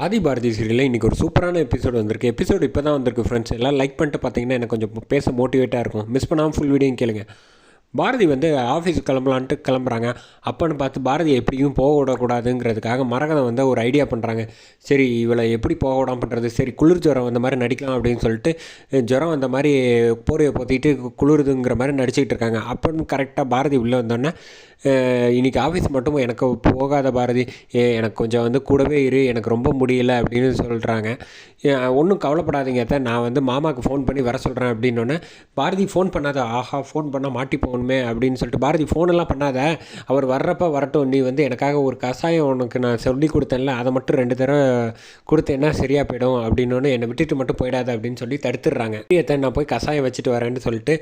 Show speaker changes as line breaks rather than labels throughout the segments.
ஆதி பாரதி சீரியலில் இன்றைக்கி ஒரு சூப்பரான எபிசோடு வந்திருக்கு. எபிசோடு இப்போ தான் வந்திருக்கு ஃப்ரெண்ட்ஸ். எல்லாம் லைக் பண்ணிட்டு பார்த்தீங்கன்னா எனக்கு கொஞ்சம் பேச மோட்டிவேட்டாக இருக்கும். மிஸ் பண்ணாமல் ஃபுல் வீடியோ கேளுங்க. பாரதி வந்து ஆஃபீஸுக்கு கிளம்பலான்ட்டு கிளம்புறாங்க. அப்போன்னு பார்த்து பாரதி எப்படியும் போக விடக்கூடாதுங்கிறதுக்காக மரகதம் வந்து ஒரு ஐடியா பண்ணுறாங்க. சரி, இவளை எப்படி போக விடாமல் பண்ணுறது, சரி குளிர் ஜுரம் வந்த மாதிரி நடிக்கலாம் அப்படின்னு சொல்லிட்டு ஜுரம் வந்த மாதிரி போரையை போற்றிட்டு குளிருதுங்கிற மாதிரி நடிச்சிக்கிட்டு இருக்காங்க. அப்போன்னு கரெக்டாக பாரதி உள்ளே வந்தோடனே இன்றைக்கி ஆஃபீஸ் மட்டும் எனக்கு போகாத பாரதி, எனக்கு கொஞ்சம் வந்து கூடவே இரு, எனக்கு ரொம்ப முடியல அப்படின்னு சொல்கிறாங்க. ஒன்றும் கவலைப்படாதீங்க அத்தை, நான் வந்து மாமாவுக்கு ஃபோன் பண்ணி வர சொல்கிறேன் அப்படின்னோடனே பாரதி ஃபோன் பண்ணாத, ஆஹா ஃபோன் பண்ணால் மாட்டி போகணுமே அப்படின்னு சொல்லிட்டு பாரதி ஃபோனெல்லாம் பண்ணாத, அவர் வர்றப்ப வரட்டும், நீ வந்து எனக்காக ஒரு கஷாயம் உனக்கு நான் சொல்லி கொடுத்தேன்ல, அதை மட்டும் 2 தடவை கொடுத்தேன்னா சரியாக போயிடும் அப்படின்னோன்னு என்னை விட்டுட்டு மட்டும் போயிடாத அப்படின்னு சொல்லி தடுத்துடுறாங்க. அத்தை நான் போய் கஷாயம் வச்சுட்டு வரேன்னு சொல்லிட்டு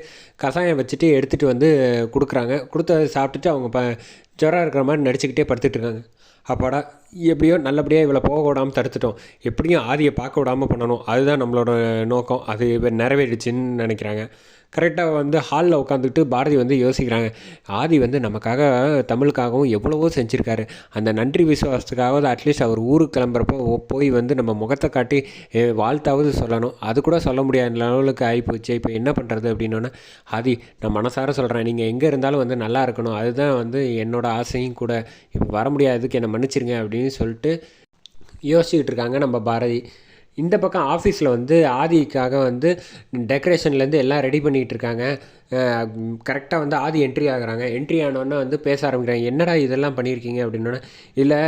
கஷாயம் வச்சுட்டு எடுத்துகிட்டு வந்து கொடுக்குறாங்க. கொடுத்த சாப்பிட்டுட்டு அவங்க ஜுரம் இருக்கிற மாதிரி நடிச்சுக்கிட்டே படுத்துட்டு இருக்காங்க. அப்பாடா, எப்படியோ நல்லபடியாக இவளை போக விடாமல் தடுத்துட்டோம், எப்படியும் ஆதியை பார்க்க விடாமல் பண்ணணும், அதுதான் நம்மளோட நோக்கம், அது நிறைவேறிடுச்சின்னு நினைக்கிறாங்க. கரெக்டாக வந்து ஹாலில் உட்காந்துக்கிட்டு பாரதி வந்து யோசிக்கிறாங்க. ஆதி வந்து நமக்காக தமிழுக்காகவும் எவ்வளவோ செஞ்சுருக்காரு, அந்த நன்றி விசுவாசத்துக்காவது அட்லீஸ்ட் அவர் ஊருக்கு கிளம்புறப்போ போய் வந்து நம்ம முகத்தை காட்டி வாழ்த்தாவது சொல்லணும், அது கூட சொல்ல முடியாத லெவலுக்கு ஆகிப்போச்சு, இப்போ என்ன பண்ணுறது அப்படின்னோடனே, ஆதி நான் மனசார சொல்கிறேன், நீங்கள் எங்கே இருந்தாலும் வந்து நல்லா இருக்கணும், அதுதான் வந்து என்னோடய ஆசையும் கூட, இப்போ வர முடியாததுக்கு என்னை மன்னிச்சிருங்க அப்படின்னு சொல்லிட்டு யோசிச்சுக்கிட்டு இருக்காங்க நம்ம பாரதி. இந்த பக்கம் ஆஃபீஸில் வந்து ஆதிக்காக வந்து டெக்கரேஷன்லேருந்து எல்லாம் ரெடி பண்ணிகிட்டு இருக்காங்க. கரெக்டாக வந்து ஆதி என்ட்ரி ஆகுறாங்க. என்ட்ரி ஆனோடனே வந்து பேச ஆரம்பிக்கிறாங்க. என்னடா இதெல்லாம் பண்ணியிருக்கீங்க அப்படின்னோடனே, இல்லை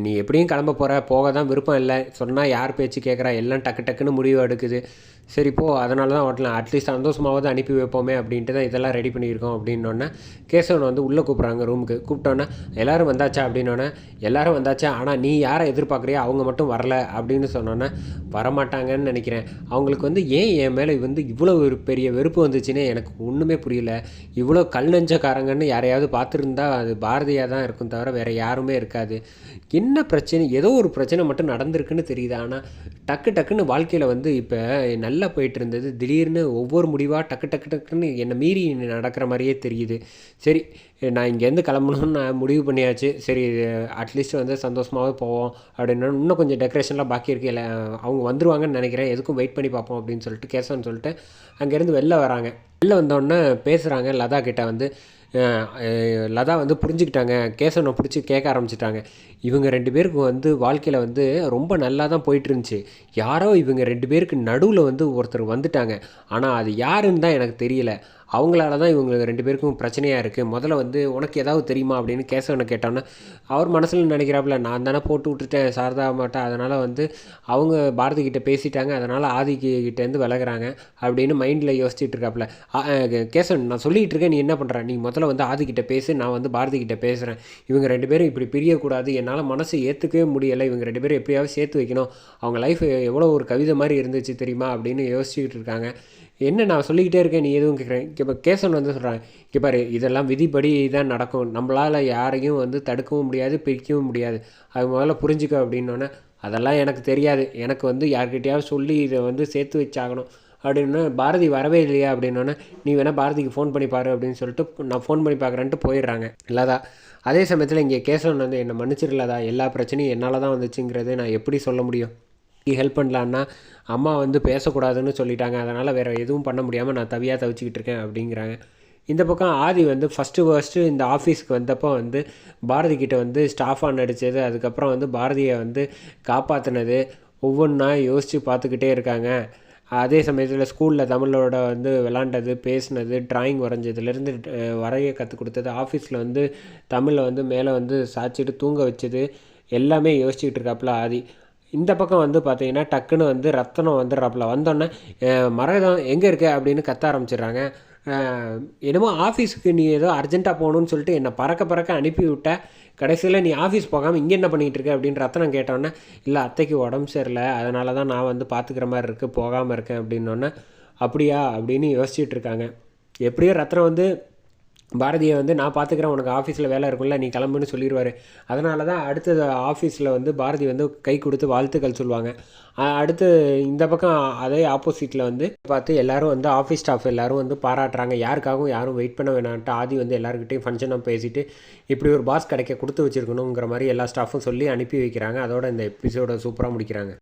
நீ எப்படியும் கிளம்ப போகிற, போக தான் விருப்பம் இல்லை, சொன்னால் யார் பேச்சு கேட்குறா, எல்லாம் டக்கு டக்குன்னு முடிவு எடுக்குது, சரி போ, அதனால தான் ஓட்டலாம், அட்லீஸ்ட் சந்தோஷமாவது அனுப்பி வைப்போமே அப்படின்ட்டு தான் இதெல்லாம் ரெடி பண்ணியிருக்கோம் அப்படின்னோடனே கேசவனை வந்து உள்ளே கூப்பிட்றாங்க ரூமுக்கு. கூப்பிட்டோன்னே எல்லோரும் வந்தாச்சா அப்படின்னோடனே, எல்லோரும் வந்தாச்சா, ஆனால் நீ யாரை எதிர்பார்க்குறியோ அவங்க மட்டும் வரல அப்படின்னு சொன்னோன்னே, வரமாட்டாங்கன்னு நினைக்கிறேன், அவங்களுக்கு வந்து ஏன் என் மேலே வந்து இவ்வளோ ஒரு பெரிய வெறுப்பு வந்துச்சுன்னே எனக்கு ஒன்றுமே புரியல, இவ்வளோ கல் நெஞ்சக்காரங்கன்னு யாரையாவது பார்த்துருந்தா அது பாரதியாக தான் இருக்கும் தவிர வேறு யாருமே இருக்காது, என்ன பிரச்சனை, ஏதோ ஒரு பிரச்சனை மட்டும் நடந்திருக்குன்னு தெரியுது, ஆனால் டக்கு டக்குன்னு வாழ்க்கையில் வந்து இப்போ நல்லா போயிட்டு இருந்தது, திடீர்னு ஒவ்வொரு முடிவாக டக்கு டக்கு டக்குன்னு என்னை மீறி நடக்கிற மாதிரியே தெரியுது, சரி நான் இங்கேருந்து கிளம்பணும்னு நான் முடிவு பண்ணியாச்சு, சரி அட்லீஸ்ட் வந்து சந்தோஷமாகவே போவோம் அப்படின்னா, இன்னும் கொஞ்சம் டெக்கரேஷன்லாம் பாக்கி இருக்குது, இல்லை அவங்க வந்துருவாங்கன்னு நினைக்கிறேன், எதுக்கும் வெயிட் பண்ணி பார்ப்போம் அப்படின்னு சொல்லிட்டு கேசவன் சொல்லிட்டு அங்கேருந்து வெளில வராங்க. வெளில வந்தோடனே பேசுகிறாங்க லதா கிட்ட வந்து. லதா வந்து புரிஞ்சுக்கிட்டாங்க, கேசவனை பிடிச்சி கேட்க ஆரம்பிச்சிட்டாங்க. இவங்க 2 பேருக்கு வந்து வாழ்க்கையில் வந்து ரொம்ப நல்லா தான் போயிட்டு இருந்துச்சு, யாரோ இவங்க 2 பேருக்கு நடுவில் வந்து ஒருத்தர் வந்துட்டாங்க, ஆனால் அது யாருன்னு தான் எனக்கு தெரியல, அவங்களால தான் இவங்க 2 பேருக்கும் பிரச்சனையாக இருக்குது, முதல்ல வந்து உனக்கு ஏதாவது தெரியுமா அப்படின்னு கேசவனை கேட்டோன்னே, அவர் மனசில் நினைக்கிறாப்புல, நான் தானே போட்டு விட்டுட்டேன் சாரதா மாட்டேன், அதனால் வந்து அவங்க பாரதி கிட்டே பேசிட்டாங்க, அதனால் ஆதிக்கிட்டேருந்து விலகுறாங்க அப்படின்னு மைண்டில் யோசிச்சுட்டு இருக்காப்புல. கேசவன் நான் சொல்லிகிட்டு இருக்கேன், நீ என்ன பண்ணுற, நீ முதல்ல வந்து ஆதிக்கிட்ட பேசு, நான் வந்து பாரதி கிட்டே பேசுகிறேன், இவங்க 2 பேரும் இப்படி பிரியக்கூடாது, என்னால் மனசு ஏற்றுக்கவே முடியலை, இவங்க 2 பேரும் எப்படியாவது சேர்த்து வைக்கணும், அவங்க லைஃப் எவ்வளோ ஒரு கவிதை மாதிரி இருந்துச்சு தெரியுமா அப்படின்னு யோசிச்சுக்கிட்டு இருக்காங்க. என்ன நான் சொல்லிக்கிட்டே இருக்கேன், நீ எதுவும் கேட்குறேன், இப்போ கேசவன் வந்து சொல்கிறாங்க, இங்கே பாரு இதெல்லாம் விதிப்படி தான் நடக்கும், நம்மளால் யாரையும் வந்து தடுக்கவும் முடியாது, பிரிக்கவும் முடியாது, அது முதல்ல புரிஞ்சுக்க அப்படின்னோடனே, அதெல்லாம் எனக்கு தெரியாது, எனக்கு வந்து யார்கிட்டையாவது சொல்லி இதை வந்து சேர்த்து வச்சாகணும் அப்படின்னு, பாரதி வரவே இல்லையா அப்படின்னோடனே, நீ வேணால் பாரதிக்கு ஃபோன் பண்ணி பாரு அப்படின்னு சொல்லிட்டு நான் ஃபோன் பண்ணி பார்க்குறேன்ட்டு போயிடுறாங்க லதா. அதே சமயத்தில் இங்கே கேசவன் வந்து என்னை மன்னிச்சிடலதா, எல்லா பிரச்சனையும் என்னால் தான் வந்துச்சுங்கிறது நான் எப்படி சொல்ல முடியும், ஹெல்ப் பண்ணலான்னா அம்மா வந்து பேசக்கூடாதுன்னு சொல்லிட்டாங்க, அதனால் வேறு எதுவும் பண்ண முடியாமல் நான் தவிச்சிக்கிட்டு இருக்கேன் அப்படிங்கிறாங்க. இந்த பக்கம் ஆதி வந்து ஃபஸ்ட்டு இந்த ஆஃபீஸ்க்கு வந்தப்போ வந்து பாரதி கிட்டே வந்து ஸ்டாஃபாக நடித்தது, அதுக்கப்புறம் வந்து பாரதியை வந்து காப்பாற்றினது ஒவ்வொன்றா யோசித்து பார்த்துக்கிட்டே இருக்காங்க. அதே சமயத்தில் ஸ்கூலில் தமிழோட வந்து விளாண்டது, பேசினது, ட்ராயிங் வரைஞ்சதுலேருந்து வரைய கற்றுக் கொடுத்தது, ஆஃபீஸில் வந்து தமிழை வந்து மேலே வந்து சாய்ச்சிட்டு தூங்க வச்சது எல்லாமே யோசிச்சுக்கிட்டு இருக்காப்புல ஆதி. இந்த பக்கம் வந்து பார்த்தீங்கன்னா டக்குன்னு வந்து ரத்தனம் வந்துடுறாப்புல. வந்தோடனே மரகதம் எங்கே இருக்க அப்படின்னு கத்த ஆரம்பிச்சிடுறாங்க. என்னமோ ஆஃபீஸுக்கு நீ ஏதோ அர்ஜென்ட்டாக போகணுன்னு சொல்லிட்டு என்னை பறக்க அனுப்பி விட்ட, கடைசியில் நீ ஆஃபீஸ் போகாமல் இங்கே என்ன பண்ணிகிட்டு இருக்க அப்படின்னு ரத்தனம் கேட்டோன்னே, இல்லை அத்தைக்கு உடம்பு சரியில்லை, அதனால தான் நான் வந்து பார்த்துக்கிற மாதிரி இருக்குது, போகாமல் இருக்கேன் அப்படின்னோடனே, அப்படியா அப்படின்னு யோசிச்சுட்டு இருக்காங்க. எப்படியோ ரத்தனம் வந்து பாரதியை வந்து நான் பார்த்துக்கிறேன், உனக்கு ஆஃபீஸில் வேலை இருக்கும்ல, நீ கிளம்புன்னு சொல்லிடுவார். அதனால தான் அடுத்தது ஆஃபீஸில் வந்து பாரதி வந்து கை கொடுத்து வாழ்த்துக்கள் சொல்லுவாங்க. அடுத்து இந்த பக்கம் அதே ஆப்போசிட்டில் வந்து பார்த்து எல்லோரும் வந்து ஆஃபீஸ் ஸ்டாஃப் எல்லோரும் வந்து பாராட்டுறாங்க. யாருக்காகவும் யாரும் வெயிட் பண்ண வேணான்ட்டு ஆதி வந்து எல்லாருக்கிட்டையும் ஃபங்க்ஷனாக பேசிட்டு இப்படி ஒரு பாஸ் கிடைக்க கொடுத்து வச்சுருக்கணுங்கிற மாதிரி எல்லா ஸ்டாஃபும் சொல்லி அனுப்பி வைக்கிறாங்க. அதோட இந்த எபிசோட சூப்பராக முடிக்கிறாங்க.